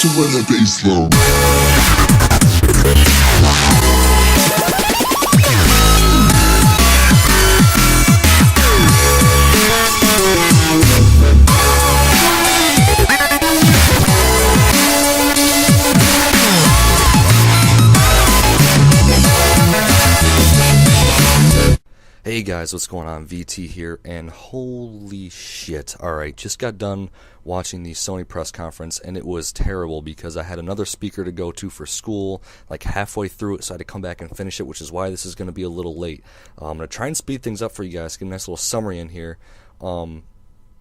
to run that bass low. Hey guys, what's going on? VT here, and holy shit. Alright, just got done watching the Sony press conference, and it was terrible because I had another speaker to go to for school, like halfway through it, so I had to come back and finish it, which is why this is going to be a little late. I'm going to try and speed things up for you guys, get a nice little summary in here,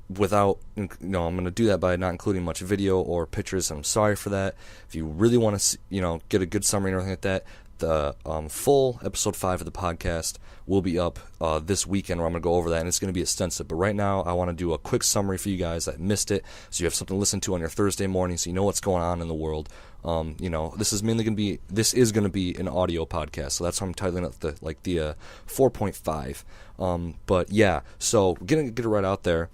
without, I'm going to do that by not including much video or pictures. I'm sorry for that. If you really want to, get a good summary and everything like that, the full episode 5 of the podcast will be up this weekend, where I'm going to go over that, and it's going to be extensive. But right now, I want to do a quick summary for you guys that missed it, so you have something to listen to on your Thursday morning, so you know what's going on in the world. This is mainly going to be an audio podcast, so that's why I'm titling it the 4.5. But yeah, so get it right out there.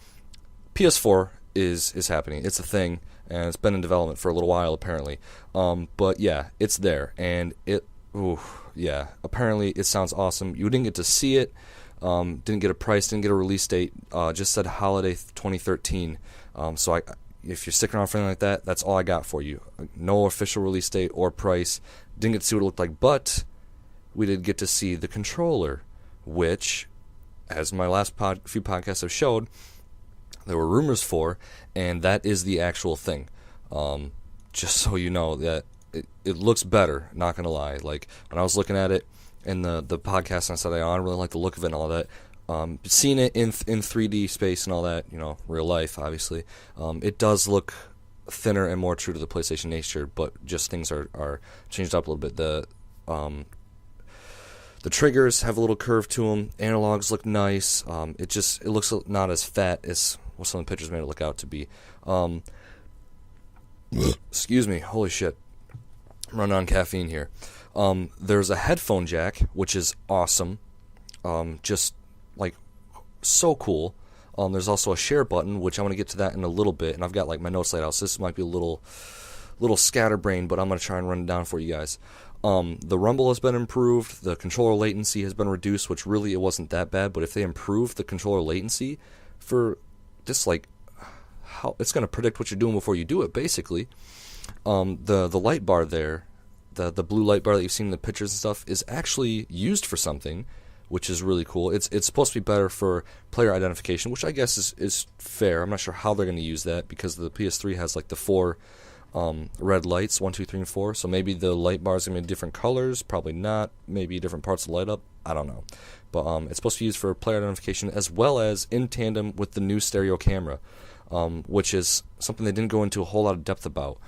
PS4 is happening. It's a thing, and it's been in development for a little while apparently. But yeah, it's there, and apparently it sounds awesome. You didn't get to see it, didn't get a price, didn't get a release date, just said holiday 2013. So if you're sticking around for anything like that, that's all I got for you. No official release date or price. Didn't get to see what it looked like, but we did get to see the controller, which, as my last few podcasts have showed, there were rumors for, and that is the actual thing. Just so you know that it looks better, not gonna lie. Like, when I was looking at it in the podcast, and I said I don't really like the look of it and all that. Seeing it in 3D space and all that, real life, obviously, it does look thinner and more true to the PlayStation nature, but just things are changed up a little bit. The triggers have a little curve to them. Analogs look nice. It looks not as fat as what some of the pictures made it look out to be. Excuse me, holy shit. I'm running on caffeine here. There's a headphone jack, which is awesome. Just like so cool. There's also a share button, which I'm going to get to that in a little bit, and I've got like my notes laid out, so this might be a little scatterbrained, but I'm going to try and run it down for you guys. The rumble has been improved. The controller latency has been reduced, which really it wasn't that bad, but if they improve the controller latency for this, like, how it's going to predict what you're doing before you do it, basically. The light bar there, the blue light bar that you've seen in the pictures and stuff, is actually used for something, which is really cool. It's supposed to be better for player identification, which I guess is fair. I'm not sure how they're going to use that, because the PS3 has like the 4 red lights, 1, 2, 3, and 4. So maybe the light bars are going to be different colors, probably not. Maybe different parts of the light up. I don't know. But it's supposed to be used for player identification, as well as in tandem with the new stereo camera, which is something they didn't go into a whole lot of depth about.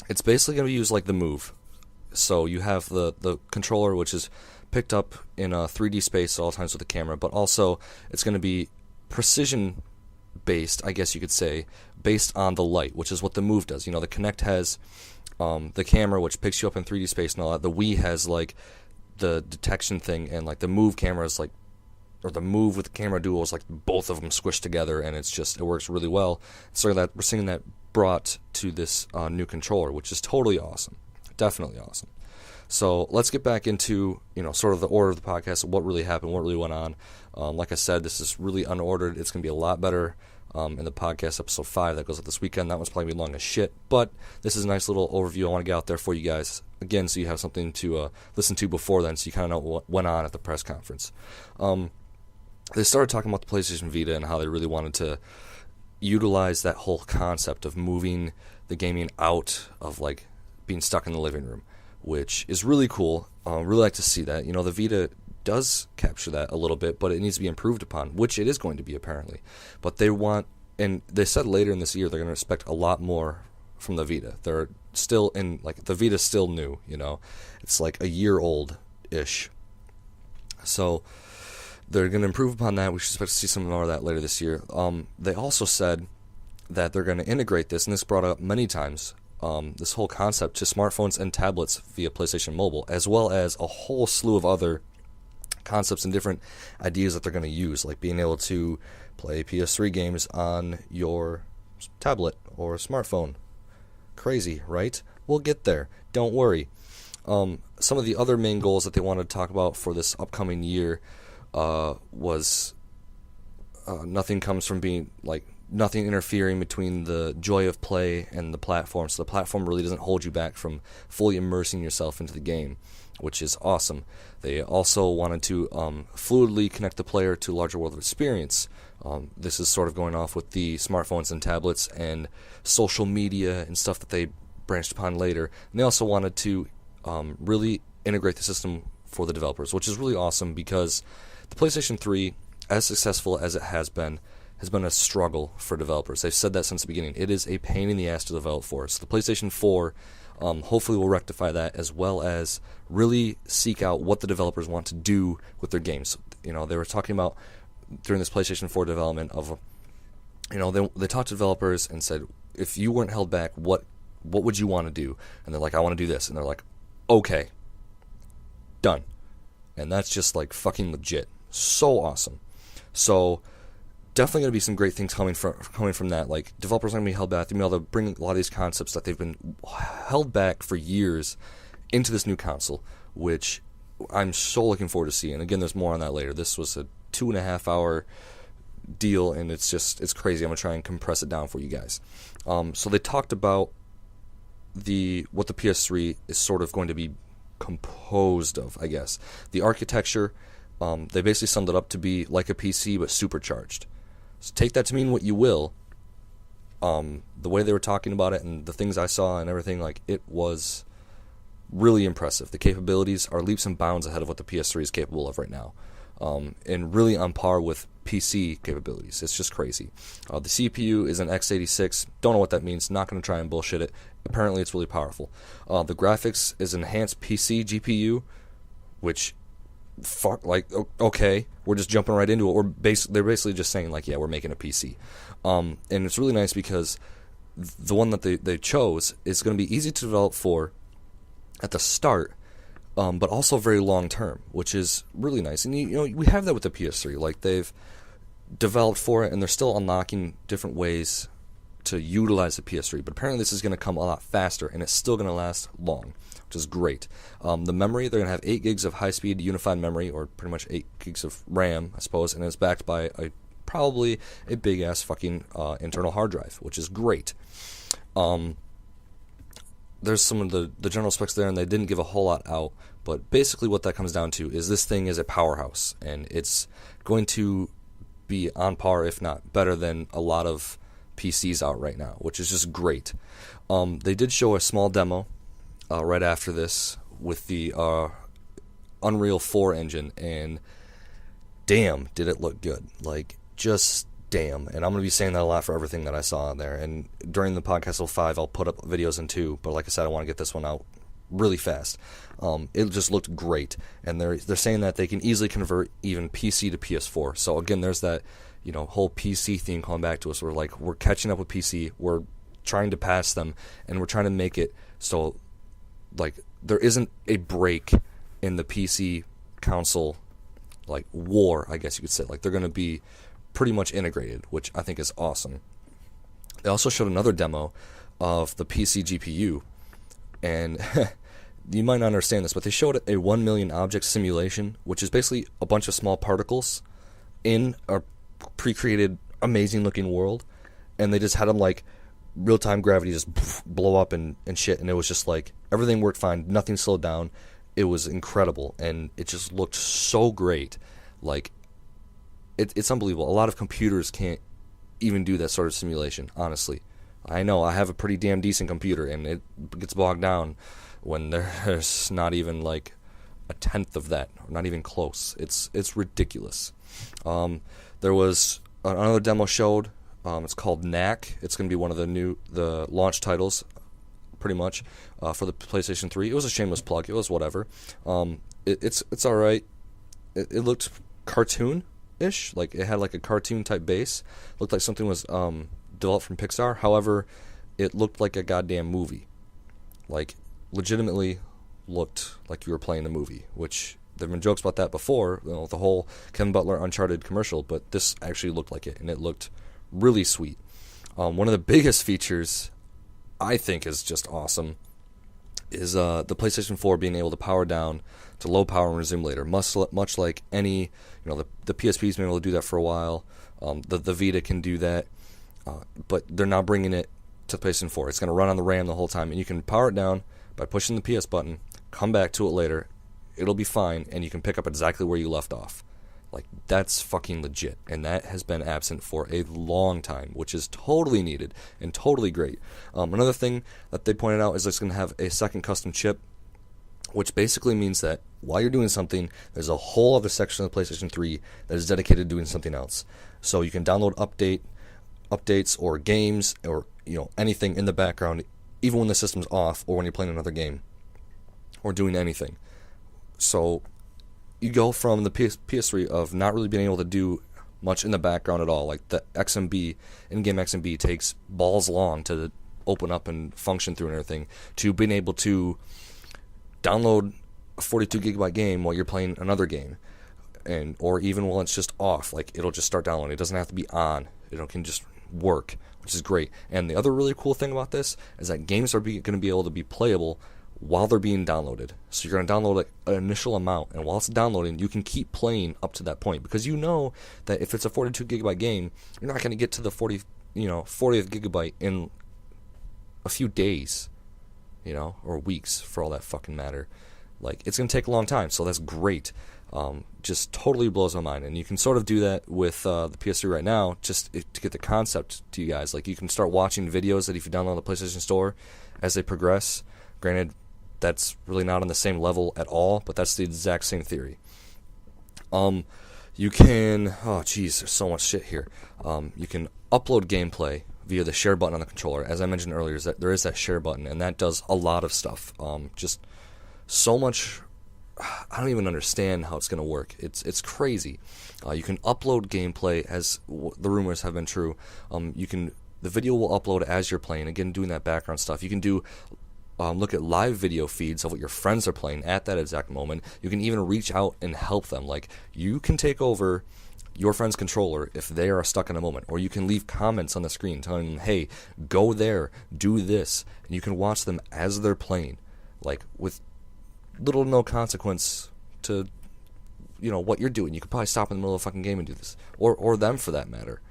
It's basically going to be used like the Move. So you have the controller, which is picked up in a 3D space at all times with the camera, but also it's going to be precision based, I guess you could say, based on the light, which is what the Move does. The Kinect has the camera, which picks you up in 3D space and all that. The Wii has like the detection thing, and like the Move camera is like, or the Move with the camera duo is like both of them squished together, and it works really well. So that we're seeing that brought to this new controller, which is totally awesome, definitely awesome. So let's get back into sort of the order of the podcast, of what really happened, what really went on. Like I said, this is really unordered. It's going to be a lot better in the podcast episode 5 that goes up this weekend. That one's probably going to be long as shit, but this is a nice little overview I want to get out there for you guys, again, so you have something to listen to before then, so you kind of know what went on at the press conference. They started talking about the PlayStation Vita and how they really wanted to utilize that whole concept of moving the gaming out of like being stuck in the living room, which is really cool. Really like to see that. The Vita does capture that a little bit, but it needs to be improved upon, which it is going to be apparently. But they want, and they said later in this year they're going to expect a lot more from the Vita. They're still in, like, the Vita's still new, it's like a year old-ish. So they're going to improve upon that. We should expect to see some more of that later this year. They also said that they're going to integrate this, and this brought up many times, this whole concept to smartphones and tablets via PlayStation Mobile, as well as a whole slew of other concepts and different ideas that they're going to use, like being able to play PS3 games on your tablet or smartphone, Crazy, right? We'll get there. Don't worry. Some of the other main goals that they wanted to talk about for this upcoming year was nothing comes from being like nothing interfering between the joy of play and the platform. So the platform really doesn't hold you back from fully immersing yourself into the game, which is awesome. They also wanted to fluidly connect the player to a larger world of experience. This is sort of going off with the smartphones and tablets and social media and stuff that they branched upon later. And they also wanted to really integrate the system for the developers, which is really awesome because the PlayStation 3, as successful as it has been a struggle for developers. They've said that since the beginning. It is a pain in the ass to develop for. So the PlayStation 4 hopefully will rectify that, as well as really seek out what the developers want to do with their games. You know, they were talking about during this PlayStation 4 development of, you know, they talked to developers and said, if you weren't held back, what would you want to do? And they're like, I want to do this. And they're like, okay, done. And that's just like fucking legit. So awesome. So definitely going to be some great things coming from that. Like, developers are going to be held back. They're going to be able to bring a lot of these concepts that they've been held back for years into this new console, which I'm so looking forward to seeing. Again, there's more on that later. This was a 2.5 hour deal, and it's crazy. I'm going to try and compress it down for you guys. So they talked about what the PS3 is sort of going to be composed of, I guess. The architecture, they basically summed it up to be like a PC but supercharged. So take that to mean what you will. The way they were talking about it and the things I saw and everything, like, it was really impressive. The capabilities are leaps and bounds ahead of what the PS3 is capable of right now, and really on par with PC capabilities. It's just crazy. The CPU is an x86. Don't know what that means. Not going to try and bullshit it. Apparently, it's really powerful. The graphics is enhanced PC GPU, which, fuck, like, okay, we're just jumping right into it. They're basically just saying, like, yeah, we're making a PC. And it's really nice because the one that they chose is going to be easy to develop for at the start, but also very long term, which is really nice. And you know, we have that with the PS3. Like, they've developed for it, and they're still unlocking different ways to utilize the PS3. But apparently, this is going to come a lot faster, and it's still going to last long, which is great. The memory, they're going to have 8 gigs of high-speed unified memory, or pretty much 8 gigs of RAM, I suppose, and it's backed by probably a big-ass fucking internal hard drive, which is great. There's some of the general specs there, and they didn't give a whole lot out, but basically what that comes down to is this thing is a powerhouse, and it's going to be on par, if not better than a lot of PCs out right now, which is just great. They did show a small demo right after this with the Unreal 4 engine, and damn, did it look good. Like, just damn. And I'm going to be saying that a lot for everything that I saw on there. And during the podcast 05, I'll put up videos in too, but like I said, I want to get this one out really fast. It just looked great, and they're saying that they can easily convert even PC to PS4. So again, there's that, you know, whole PC theme coming back to us. We're catching up with PC, we're trying to pass them, and we're trying to make it so, like, there isn't a break in the PC console, like, war, I guess you could say. Like, they're going to be pretty much integrated, which I think is awesome. They also showed another demo of the PC GPU, and you might not understand this, but they showed a 1 million object simulation, which is basically a bunch of small particles in a pre-created amazing looking world, and they just had them, like, real-time gravity just blow up and shit, and it was just like everything worked fine, nothing slowed down. It was incredible, and it just looked so great. Like, it's unbelievable. A lot of computers can't even do that sort of simulation, honestly. I know, I have a pretty damn decent computer, and it gets bogged down when there's not even, like, a tenth of that, or not even close. It's ridiculous. There was another demo showed. It's called Knack. It's going to be one of the launch titles, pretty much, for the PlayStation 3. It was a shameless plug. It was whatever. It's all right. It looked cartoon-ish. Like, it had like a cartoon-type base. Looked like something was developed from Pixar. However, it looked like a goddamn movie. Like, legitimately looked like you were playing the movie, which there have been jokes about that before, you know, the whole Kevin Butler Uncharted commercial, but this actually looked like it, and it looked really sweet. One of the biggest features I think is just awesome is the PlayStation 4 being able to power down to low power and resume later, much like any, the PSP's been able to do that for a while. The Vita can do that, but they're now bringing it to the PlayStation 4. It's going to run on the RAM the whole time, and you can power it down by pushing the PS button, come back to it later, it'll be fine, and you can pick up exactly where you left off. Like, that's fucking legit, and that has been absent for a long time, which is totally needed and totally great. Another thing that they pointed out is it's going to have a second custom chip, which basically means that while you're doing something, there's a whole other section of the PlayStation 3 that is dedicated to doing something else. So you can download updates or games or anything in the background, even when the system's off or when you're playing another game or doing anything. So you go from the PS3 of not really being able to do much in the background at all. Like the XMB, in-game XMB takes balls long to open up and function through and everything, to being able to download a 42 gigabyte game while you're playing another game, or even while it's just off. Like, it'll just start downloading. It doesn't have to be on. It can just work, which is great. And the other really cool thing about this is that games are going to be able to be playable while they're being downloaded. So you're going to download an initial amount, and while it's downloading, you can keep playing up to that point, because you know that if it's a 42 gigabyte game, you're not going to get to the 40th gigabyte in a few days, or weeks, for all that fucking matter. Like, it's going to take a long time, so that's great. Just totally blows my mind. And you can sort of do that with the PS3 right now, just to get the concept to you guys. Like, you can start watching videos that if you download the PlayStation Store as they progress. Granted, that's really not on the same level at all, but that's the exact same theory. You can, there's so much shit here. You can upload gameplay via the share button on the controller. As I mentioned earlier, there is that share button, and that does a lot of stuff. Just so much. I don't even understand how it's going to work. It's crazy. You can upload gameplay, as the rumors have been true. The video will upload as you're playing. Again, doing that background stuff. You can do look at live video feeds of what your friends are playing at that exact moment. You can even reach out and help them. Like, you can take over your friend's controller if they are stuck in a moment, or you can leave comments on the screen telling them, hey, go there, do this, and you can watch them as they're playing, like, with little to no consequence to what you're doing. You could probably stop in the middle of a fucking game and do this, or them for that matter.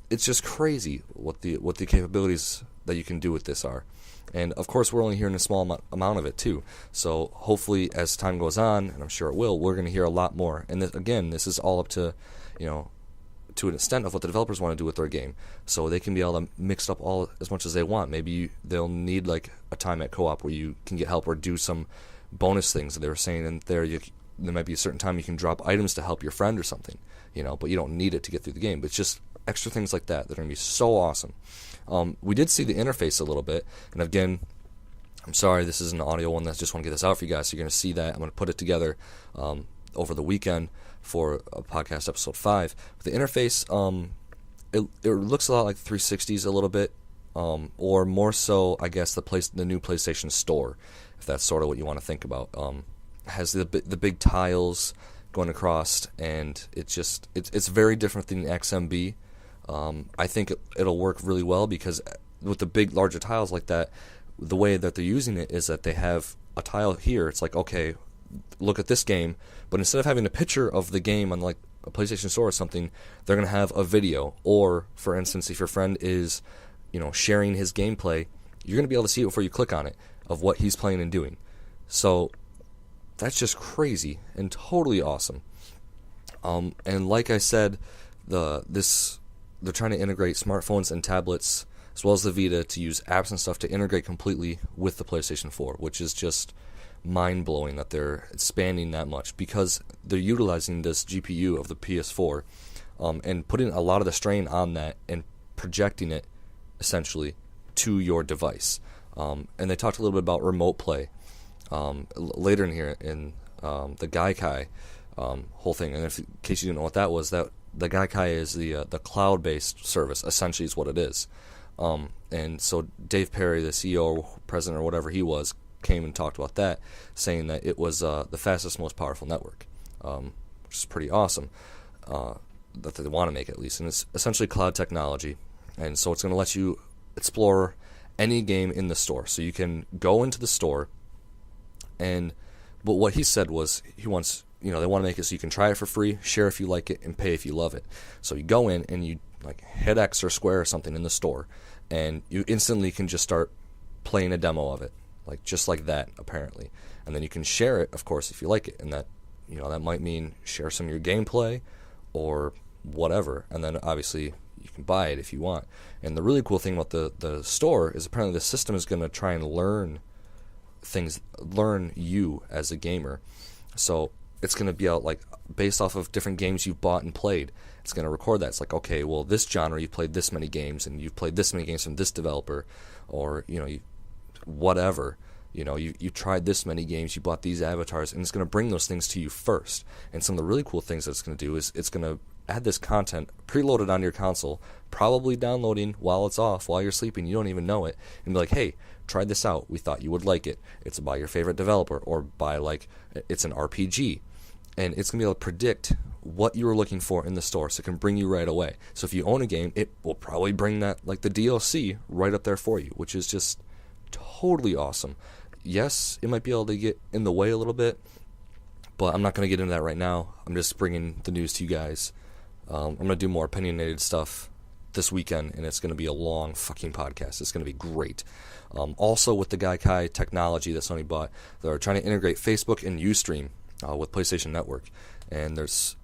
It's just crazy what the capabilities that you can do with this are. And of course, we're only hearing a small amount of it too. So hopefully, as time goes on, and I'm sure it will, we're going to hear a lot more. And this is all up to, to an extent of what the developers want to do with their game. So they can be able to mix up all as much as they want. Maybe they'll need like a time at co-op where you can get help or do some bonus things that they were saying in there. There might be a certain time you can drop items to help your friend or something, but you don't need it to get through the game. But it's just extra things like that are going to be so awesome. We did see the interface a little bit, and again, I'm sorry, this is an audio one. I just want to get this out for you guys, so you're going to see that. I'm going to put it together over the weekend for a podcast episode 5. But the interface, it looks a lot like 360s a little bit, or more so, I guess, the new PlayStation Store, if that's sort of what you want to think about. Has the big tiles going across, and it's very different than the XMB. I think it'll work really well, because with the big, larger tiles like that, the way that they're using it is that they have a tile here. It's like, okay, look at this game, but instead of having a picture of the game on like a PlayStation Store or something, they're going to have a video. Or, for instance, if your friend is, sharing his gameplay, you're going to be able to see it before you click on it, of what he's playing and doing. So that's just crazy and totally awesome. And like I said, they're trying to integrate smartphones and tablets as well as the Vita to use apps and stuff to integrate completely with the PlayStation 4, which is just mind-blowing that they're expanding that much, because they're utilizing this GPU of the PS4 and putting a lot of the strain on that and projecting it essentially to your device. And they talked a little bit about remote play later in here in the Gaikai whole thing. And in case you didn't know what that was, that the Gaikai is the cloud-based service, essentially, is what it is. And so Dave Perry, the CEO or president or whatever he was, came and talked about that, saying that it was the fastest, most powerful network, which is pretty awesome, that they want to make at least. And it's essentially cloud technology. And so it's going to let you explore any game in the store. So you can go into the store, but what he said was he wants, they want to make it so you can try it for free, share if you like it, and pay if you love it. So you go in and you like hit X or square or something in the store, and you instantly can just start playing a demo of it, like just like that apparently. And then you can share it, of course, if you like it, and that that might mean share some of your gameplay or whatever. And then obviously you can buy it if you want. And the really cool thing about the store is apparently the system is going to try and learn you as a gamer. So it's going to be out like based off of different games you've bought and played. It's going to record that. It's like, okay, well, this genre you've played this many games, and you've played this many games from this developer, or whatever. You tried this many games, you bought these avatars, and it's going to bring those things to you first. And some of the really cool things that it's going to do is it's going to add this content preloaded on your console, probably downloading while it's off, while you're sleeping. You don't even know it, and be like, hey, try this out. We thought you would like it. It's by your favorite developer, or by it's an RPG. And it's going to be able to predict what you were looking for in the store, so it can bring you right away. So if you own a game, it will probably bring that, like the DLC, right up there for you, which is just totally awesome. Yes, it might be able to get in the way a little bit, but I'm not going to get into that right now. I'm just bringing the news to you guys. I'm going to do more opinionated stuff this weekend, and it's going to be a long fucking podcast. It's going to be great. Also, with the Gaikai technology that Sony bought, they're trying to integrate Facebook and Ustream with PlayStation Network, and there's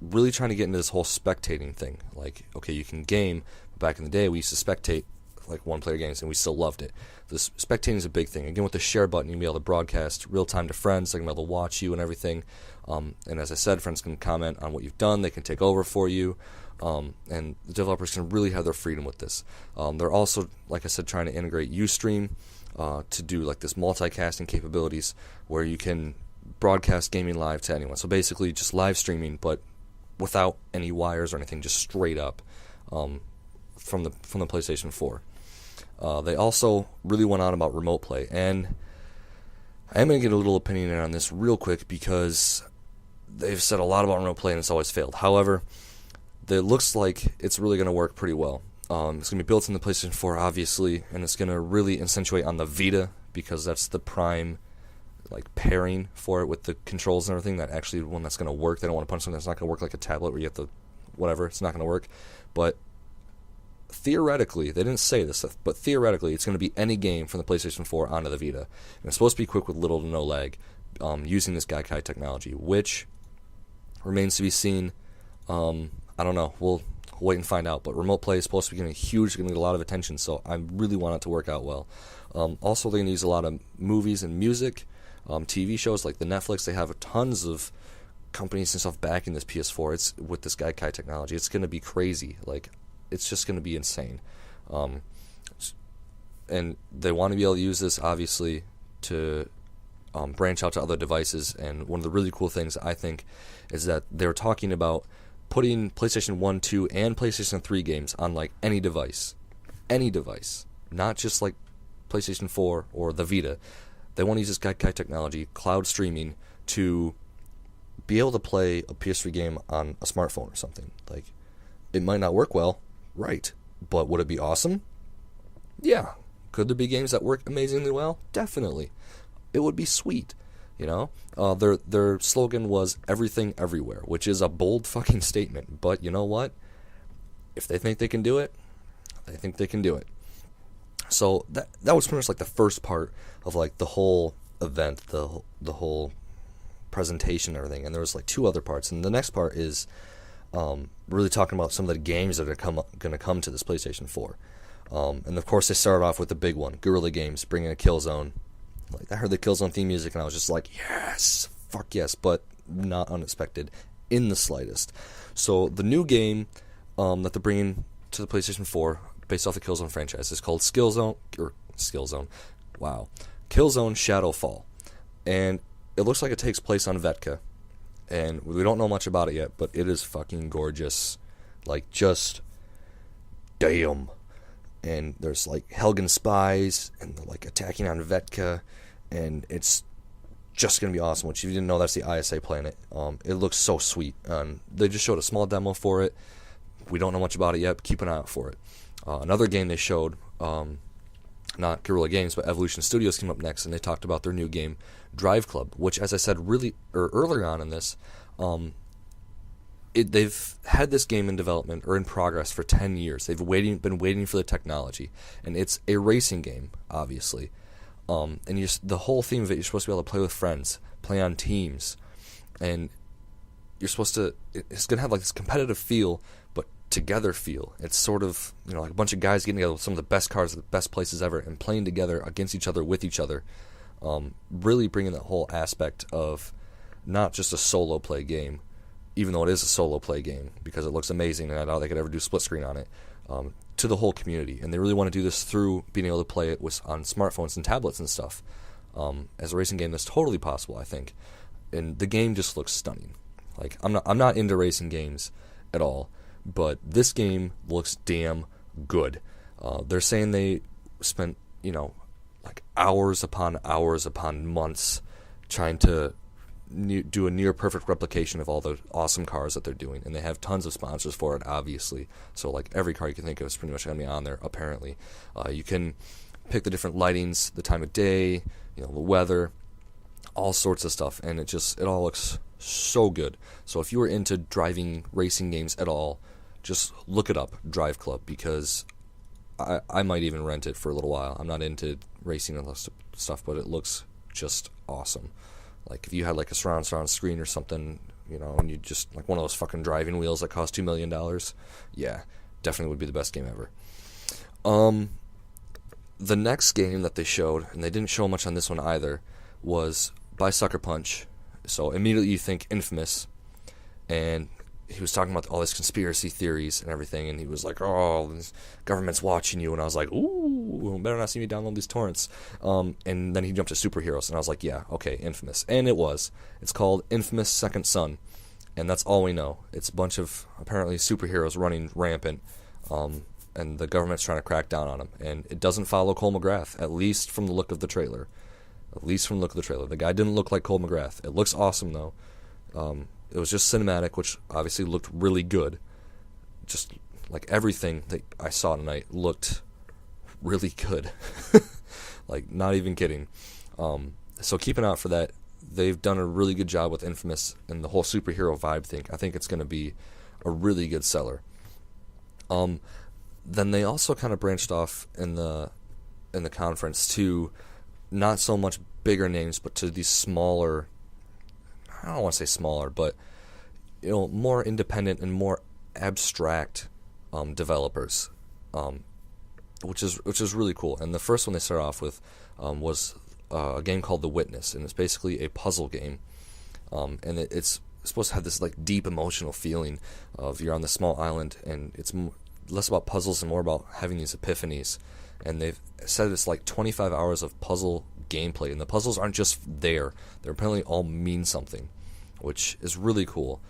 really trying to get into this whole spectating thing. Like, okay, you can game. Back in the day, we used to spectate like one-player games, and we still loved it. This spectating is a big thing. Again, with the share button, you can be able to broadcast real-time to friends. They can be able to watch you and everything. And as I said, friends can comment on what you've done. They can take over for you. And the developers can really have their freedom with this. They're also, like I said, trying to integrate Ustream to do like this multicasting capabilities where you can broadcast gaming live to anyone. So basically just live streaming, but without any wires or anything, just straight up from the PlayStation 4. They also really went on about remote play, and I am going to get a little opinion on this real quick because they've said a lot about remote play and it's always failed. However, it looks like it's really going to work pretty well. It's going to be built in the PlayStation 4, obviously, and it's going to really accentuate on the Vita because that's the prime pairing for it with the controls and everything. That actually one that's going to work. They don't want to punch something that's not going to work like a tablet where you have to whatever. It's not going to work, but theoretically, they didn't say this, but theoretically, it's going to be any game from the PlayStation 4 onto the Vita. And it's supposed to be quick with little to no lag using this Gaikai technology, which remains to be seen. I don't know. We'll wait and find out. But remote play is supposed to be getting huge, going to get a lot of attention, so I really want it to work out well. Also, they're going to use a lot of movies and music, TV shows like the Netflix. They have tons of companies and stuff backing this PS4. It's with this Gaikai technology. It's going to be crazy. It's just going to be insane. And they want to be able to use this, obviously, to branch out to other devices. And one of the really cool things, I think, is that they're talking about putting PlayStation 1, 2, and PlayStation 3 games on, any device. Any device. Not just, PlayStation 4 or the Vita. They want to use this Gaikai technology, cloud streaming, to be able to play a PS3 game on a smartphone or something. It might not work well. Right. But would it be awesome? Yeah. Could there be games that work amazingly well? Definitely. It would be sweet. Their slogan was everything everywhere, which is a bold fucking statement. But you know what? If they think they can do it, they think they can do it. So that was pretty much the first part of the whole event, the whole presentation and everything. And there was two other parts. And the next part is really talking about some of the games that are going to come to this PlayStation 4. And of course they started off with the big one, Guerrilla Games, bringing a Killzone. I heard the Killzone theme music and I was just yes, fuck yes, but not unexpected in the slightest. So the new game that they're bringing to the PlayStation 4, based off the Killzone franchise, is called Killzone Shadowfall. And it looks like it takes place on Vetka. And we don't know much about it yet, but it is fucking gorgeous. Just damn. And there's Helgen spies, and they're attacking on Vetka, and it's just gonna be awesome. Which, if you didn't know, that's the ISA planet. It looks so sweet. They just showed a small demo for it. We don't know much about it yet, but keep an eye out for it. Another game they showed, not Guerrilla Games, but Evolution Studios came up next, and they talked about their new game, Drive Club, which, as I said, earlier on in this, they've had this game in development or in progress for 10 years. They've been waiting for the technology, and it's a racing game, obviously. And the whole theme of it, you're supposed to be able to play with friends, play on teams, and you're supposed to. It's gonna have like this competitive feel, but together feel. It's sort of like a bunch of guys getting together with some of the best cars at the best places ever and playing together against each other with each other. Really bringing that whole aspect of not just a solo play game, even though it is a solo play game because it looks amazing and I doubt they could ever do split screen on it, to the whole community. And they really want to do this through being able to play it on smartphones and tablets and stuff. As a racing game, that's totally possible, I think. And the game just looks stunning. Like, I'm not into racing games at all, but this game looks damn good. They're saying they spent, like hours upon months trying to do a near perfect replication of all the awesome cars that they're doing, and they have tons of sponsors for it, obviously. So like every car you can think of is pretty much going to be on there, apparently. You can pick the different lightings, the time of day, the weather, all sorts of stuff, and it all looks so good. So if you were into driving racing games at all, just look it up, Drive Club, because I might even rent it for a little while. I'm not into racing and stuff, but it looks just awesome. Like if you had like a surround screen or something, and you just like one of those fucking driving wheels that cost $2 million, yeah, definitely would be the best game ever. The next game that they showed, and they didn't show much on this one either, was by Sucker Punch. So immediately you think Infamous, and he was talking about all this conspiracy theories and everything, and he was like, "Oh, the government's watching you," and I was like, "Ooh, better not see me download these torrents." And then he jumped to superheroes, and I was like, "Yeah, okay, Infamous," and it was. It's called Infamous Second Son, and that's all we know. It's a bunch of apparently superheroes running rampant, and the government's trying to crack down on them, and it doesn't follow Cole McGrath, at least from the look of the trailer. The guy didn't look like Cole McGrath. It looks awesome though. It was just cinematic, which obviously looked really good. Just like everything that I saw tonight looked really good. Like, not even kidding. So keep an eye out for that. They've done a really good job with Infamous and the whole superhero vibe thing. I think it's going to be a really good seller. Then they also kind of branched off in the conference to not so much bigger names, but to these smaller, I don't want to say smaller, but more independent and more abstract developers, which is really cool. And the first one they started off with was a game called The Witness, and it's basically a puzzle game, and it's supposed to have this like deep emotional feeling of you're on this small island, and it's less about puzzles and more about having these epiphanies. And they've said it's like 25 hours of puzzle gameplay, and the puzzles aren't just there. They apparently all mean something, which is really cool.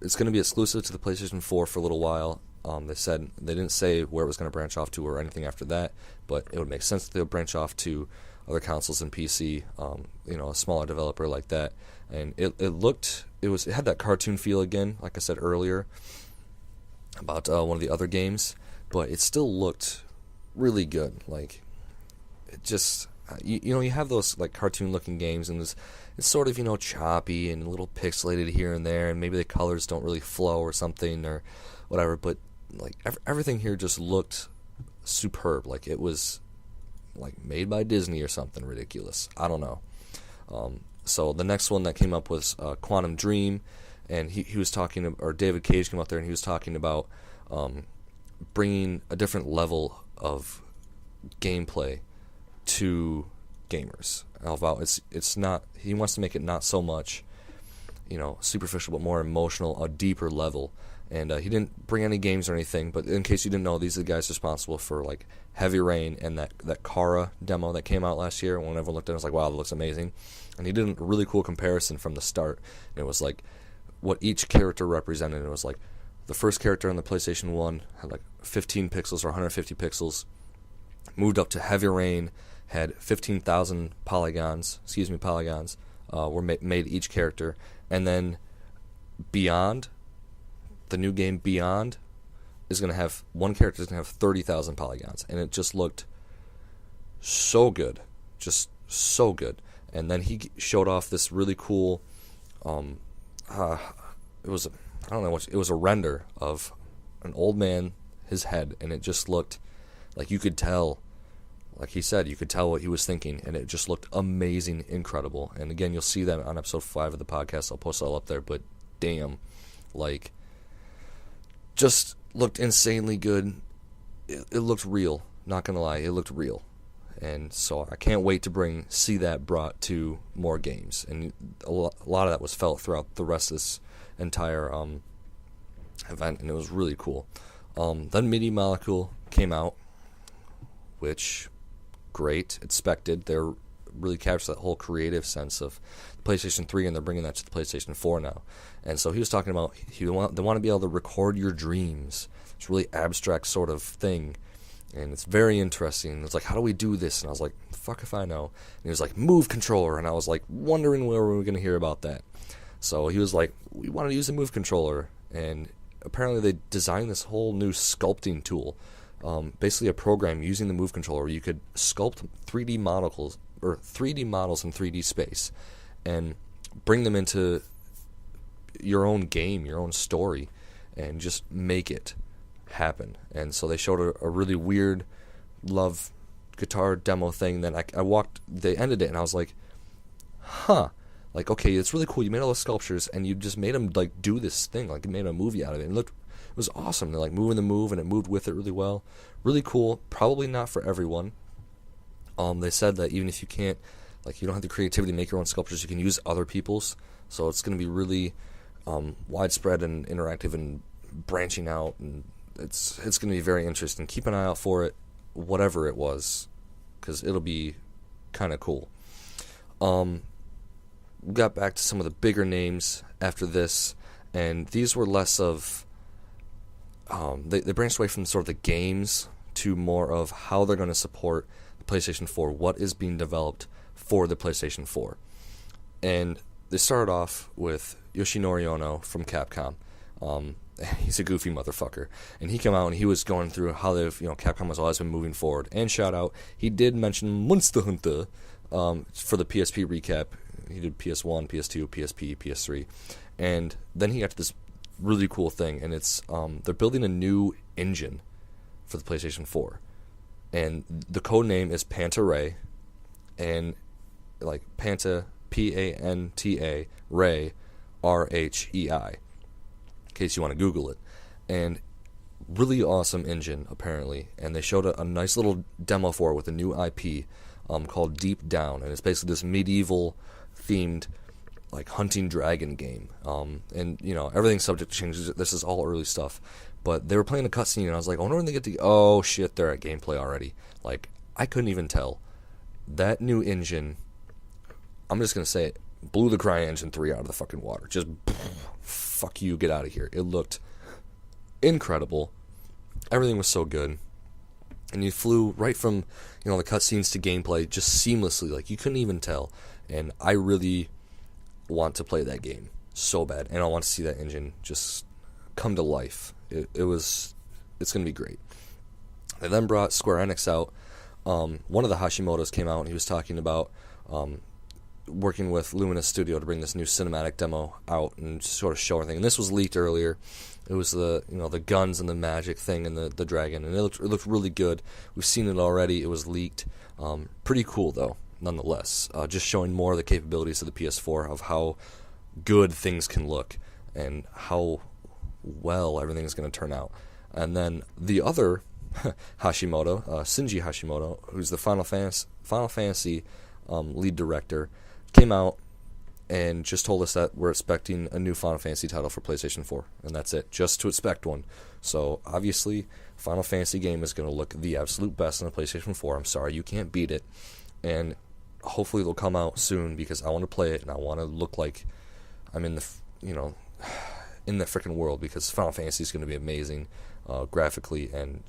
It's going to be exclusive to the PlayStation 4 for a little while. They didn't say where it was going to branch off to or anything after that, but it would make sense that they would branch off to other consoles and PC, a smaller developer like that. And it had that cartoon feel again, like I said earlier, about one of the other games, but it still looked really good. Like, it just, you have those like cartoon looking games, and it's sort of choppy and a little pixelated here and there, and maybe the colors don't really flow or something or whatever, but like everything here just looked superb. Like it was like made by Disney or something ridiculous. I don't know. So the next one that came up was Quantum Dream, and he was talking, or David Cage came out there and he was talking about bringing a different level of gameplay to gamers. About it's not, he wants to make it not so much superficial, but more emotional, a deeper level. And he didn't bring any games or anything, but in case you didn't know, these are the guys responsible for like Heavy Rain and that Kara demo that came out last year. And when everyone looked at it, it was like, wow, that looks amazing. And he did a really cool comparison from the start. And it was like what each character represented. It was like the first character on the PlayStation 1 had like 15 pixels or 150 pixels. Moved up to Heavy Rain, had 15,000 polygons, were made each character. And then Beyond, the new game Beyond, is going to have one character is going to have 30,000 polygons, and it just looked so good, just so good. And then he showed off this really cool, it was, I don't know what, it was a render of an old man, his head, and it just looked like you could tell, like he said, you could tell what he was thinking, and it just looked amazing, incredible. And again, you'll see that on episode 5 of the podcast. I'll post it all up there, but damn, like, just looked insanely good. It looked real, not gonna lie, it looked real. And so I can't wait to see that brought to more games. And a lot of that was felt throughout the rest of this entire event, and it was really cool. Then Media Molecule came out, which, great, expected. They're really captured that whole creative sense of the PlayStation 3, and they're bringing that to the PlayStation 4 now. And so he was talking about they want to be able to record your dreams. It's a really abstract sort of thing. And it's very interesting. It's like, how do we do this? And I was like, fuck if I know. And he was like, Move controller. And I was like, wondering where we were going to hear about that. So he was like, we want to use a Move controller. And apparently they designed this whole new sculpting tool. Basically a program using the Move controller where you could sculpt 3D models in 3D space and bring them into your own game, your own story, and just make it happen. And so they showed a really weird love guitar demo thing. Then they ended it, and I was like, huh, like, okay, it's really cool. You made all those sculptures, and you just made them like do this thing, like you made a movie out of it. And it was awesome. They're like moving the move, and it moved with it really well. Really cool. Probably not for everyone. They said that even if you can't, like, you don't have the creativity to make your own sculptures, you can use other people's. So it's going to be really widespread and interactive and branching out, and it's going to be very interesting. Keep an eye out for it, whatever it was, because it'll be kind of cool. We got back to some of the bigger names after this, and these were less of they branched away from sort of the games to more of how they're going to support the PlayStation 4, what is being developed for the PlayStation 4. And they started off with Yoshinori Ono from Capcom. He's a goofy motherfucker, and he came out and he was going through how Capcom has always been moving forward. And shout out, he did mention Monster Hunter for the PSP recap. He did PS1, PS2, PSP, PS3, and then he got to this really cool thing, and it's they're building a new engine for the PlayStation 4, and the code name is Panta Ray, and like Panta, Panta, Ray, RHEI. In case you want to Google it. And really awesome engine, apparently. And they showed a nice little demo for it with a new IP called Deep Down. And it's basically this medieval-themed, like, hunting dragon game. And, everything's subject to changes. This is all early stuff. But they were playing a cutscene, and I was like, I wonder when they get to... Oh, shit, they're at gameplay already. Like, I couldn't even tell. That new engine, I'm just going to say it, blew the CryEngine 3 out of the fucking water. Just... fuck you, get out of here. It looked incredible. Everything was so good. And you flew right from, the cutscenes to gameplay just seamlessly. Like, you couldn't even tell. And I really want to play that game so bad. And I want to see that engine just come to life. It's going to be great. They then brought Square Enix out. One of the Hashimoto's came out and he was talking about working with Luminous Studio to bring this new cinematic demo out and sort of show everything. And this was leaked earlier. It was the guns and the magic thing and the dragon, and it looked really good. We've seen it already. It was leaked. Pretty cool though, nonetheless. Just showing more of the capabilities of the PS4, of how good things can look and how well everything is going to turn out. And then the other Hashimoto, Shinji Hashimoto, who's the Final Fantasy lead director, came out and just told us that we're expecting a new Final Fantasy title for PlayStation 4, and that's it, just to expect one. So obviously, Final Fantasy game is going to look the absolute best on the PlayStation 4. I'm sorry, you can't beat it, and hopefully it'll come out soon because I want to play it and I want to look like I'm in the in the freaking world, because Final Fantasy is going to be amazing graphically and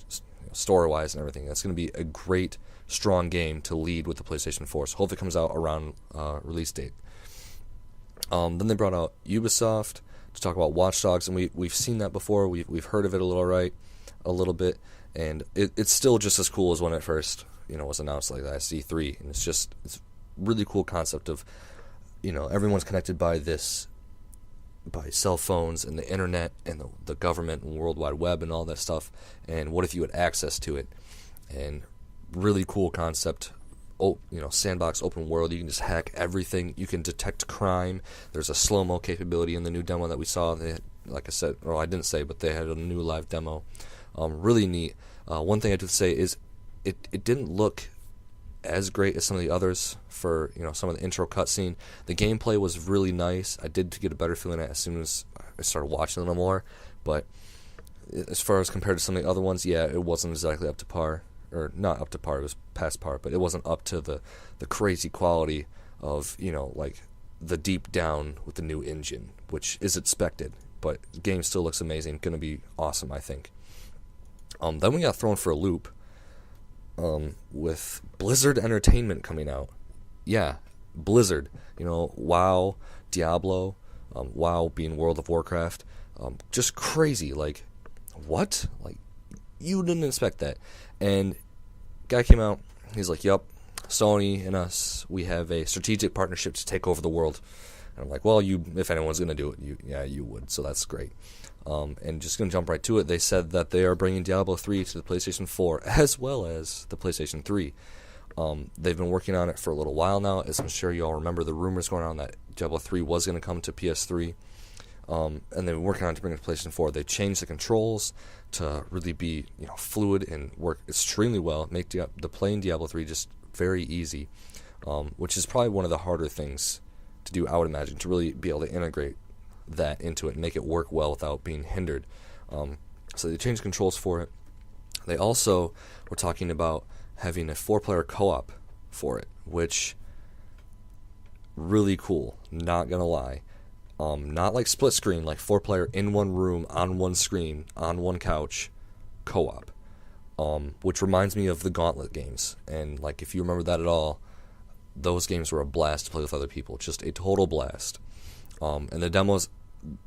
story-wise and everything. That's going to be a great, strong game to lead with the PlayStation 4. So hopefully it comes out around release date. Then they brought out Ubisoft to talk about Watch Dogs, and we've seen that before. We've heard of it a little bit, and it's still just as cool as when it first was announced like that C3, and it's really cool concept of, everyone's connected by cell phones and the internet and the government and World Wide Web and all that stuff, and what if you had access to it? And really cool concept. Sandbox open world, you can just hack everything, you can detect crime. There's a slow-mo capability in the new demo that we saw. They had, like I said, I didn't say, but they had a new live demo. Really neat. One thing I did say is it didn't look as great as some of the others for some of the intro cutscene. The gameplay was really nice. I did get a better feeling as soon as I started watching them more, but as far as compared to some of the other ones, yeah, it wasn't exactly up to par. Or not up to par, it was past par, but it wasn't up to the crazy quality of, like the deep down with the new engine, which is expected, but the game still looks amazing, going to be awesome, I think. Then we got thrown for a loop with Blizzard Entertainment coming out. Yeah, Blizzard, WoW, Diablo, WoW being World of Warcraft, just crazy, like, what? Like, you didn't expect that. And guy came out, he's like, yup, Sony and us, we have a strategic partnership to take over the world. And I'm like, well, if anyone's going to do it, you would, so that's great. And just going to jump right to it, they said that they are bringing Diablo 3 to the PlayStation 4 as well as the PlayStation 3. They've been working on it for a little while now, as I'm sure you all remember the rumors going on that Diablo 3 was going to come to PS3. And they've been working on it to bring it to PlayStation 4. They changed the controls to really be fluid and work extremely well, make the playing Diablo 3 just very easy, which is probably one of the harder things to do, I would imagine, to really be able to integrate that into it and make it work well without being hindered. So they changed controls for it. They also were talking about having a 4-player co-op for it, which really cool, not gonna lie. Not like split screen, like 4-player in one room, on one screen, on one couch, co-op. Which reminds me of the Gauntlet games. And like, if you remember that at all, those games were a blast to play with other people. Just a total blast. And the demos,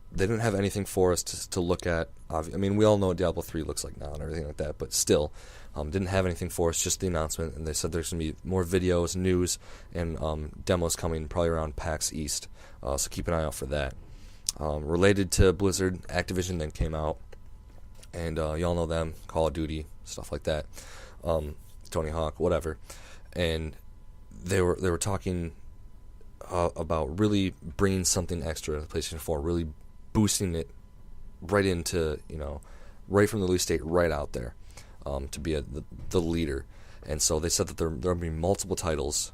they didn't have anything for us to look at. I mean, we all know what Diablo 3 looks like now and everything like that, but still, didn't have anything for us, just the announcement. And they said there's going to be more videos, news, and demos coming probably around PAX East. So keep an eye out for that. Related to Blizzard, Activision then came out, and y'all know them, Call of Duty, stuff like that, Tony Hawk, whatever, and they were talking about really bringing something extra to the PlayStation 4, really boosting it right into right from the release date, right out there, to be the leader. And so they said that there'll be multiple titles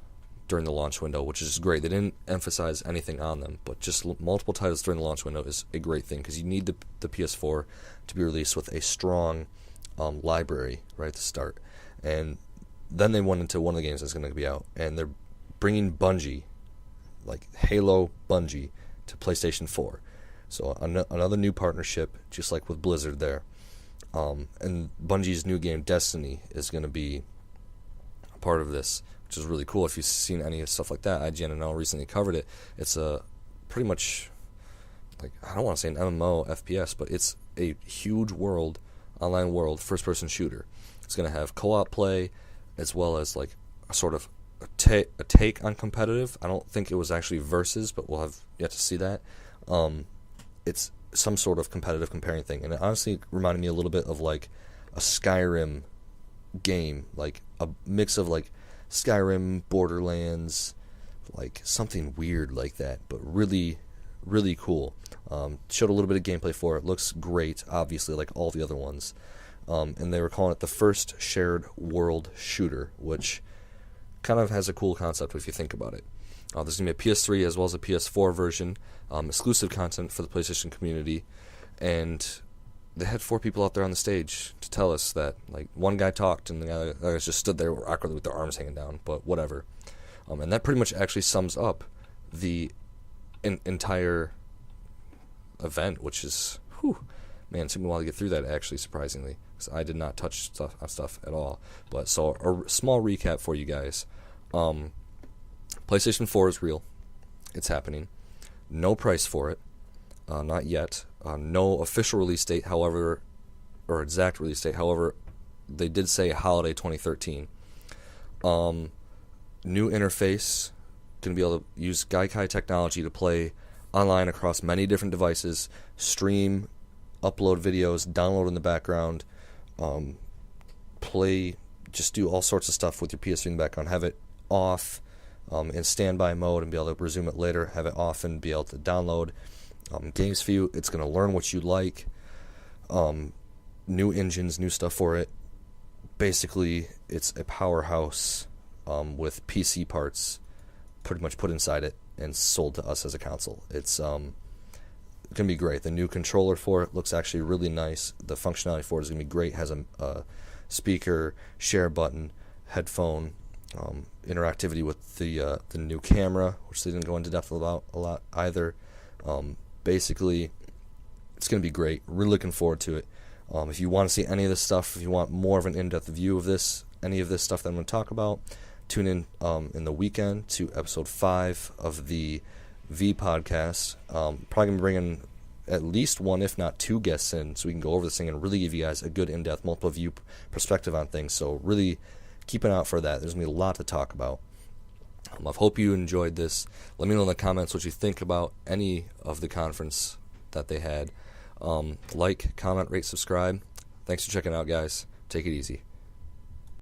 during the launch window, which is great. They didn't emphasize anything on them, but just multiple titles during the launch window is a great thing, because you need the PS4 to be released with a strong library right at the start. And then they went into one of the games that's going to be out, and they're bringing Bungie, like Halo Bungie, to PlayStation 4. So another new partnership, just like with Blizzard there. And Bungie's new game, Destiny, is going to be a part of this, which is really cool. If you've seen any stuff like that, IGN recently covered it. It's a pretty much, like, I don't want to say an MMO FPS, but it's a huge world, online world, first-person shooter. It's going to have co-op play, as well as like a sort of a take on competitive. I don't think it was actually versus, but we'll have yet to see that. It's some sort of competitive comparing thing, and it honestly reminded me a little bit of like a Skyrim game, like a mix of like Skyrim, Borderlands, like something weird like that, but really, really cool. Showed a little bit of gameplay for it. Looks great, obviously, like all the other ones. And they were calling it the first shared world shooter, which kind of has a cool concept if you think about it. There's going to be a PS3 as well as a PS4 version, exclusive content for the PlayStation community, and they had 4 people out there on the stage to tell us that, like, one guy talked and the other guys just stood there awkwardly with their arms hanging down, but whatever. And that pretty much actually sums up the entire event, which is, man, it took me a while to get through that, actually, surprisingly, because I did not touch stuff at all. But so a small recap for you guys. PlayStation 4 is real. It's happening. No price for it. Not yet. No official release date, however, or exact release date. However, they did say holiday 2013. New interface, going to be able to use Gaikai technology to play online across many different devices, stream, upload videos, download in the background, play, just do all sorts of stuff with your PS3 in the background, have it off in standby mode and be able to resume it later, have it off and be able to download games for you. It's going to learn what you like, new engines, new stuff for it. Basically, it's a powerhouse with PC parts pretty much put inside it and sold to us as a console. It's going to be great. The new controller for it looks actually really nice. The functionality for it is going to be great. It has a speaker, share button, headphone, interactivity with the new camera, which they didn't go into depth about a lot either. Basically, it's going to be great. Really looking forward to it. If you want to see any of this stuff, if you want more of an in-depth view of this, any of this stuff that I'm going to talk about, tune in the weekend to episode 5 of the V podcast. Probably going to be bringing at least one, if not two guests in, so we can go over this thing and really give you guys a good in-depth, multiple view perspective on things. So really keep an eye out for that. There's going to be a lot to talk about. I hope you enjoyed this. Let me know in the comments what you think about any of the conference that they had. Like, comment, rate, subscribe. Thanks for checking out, guys. Take it easy.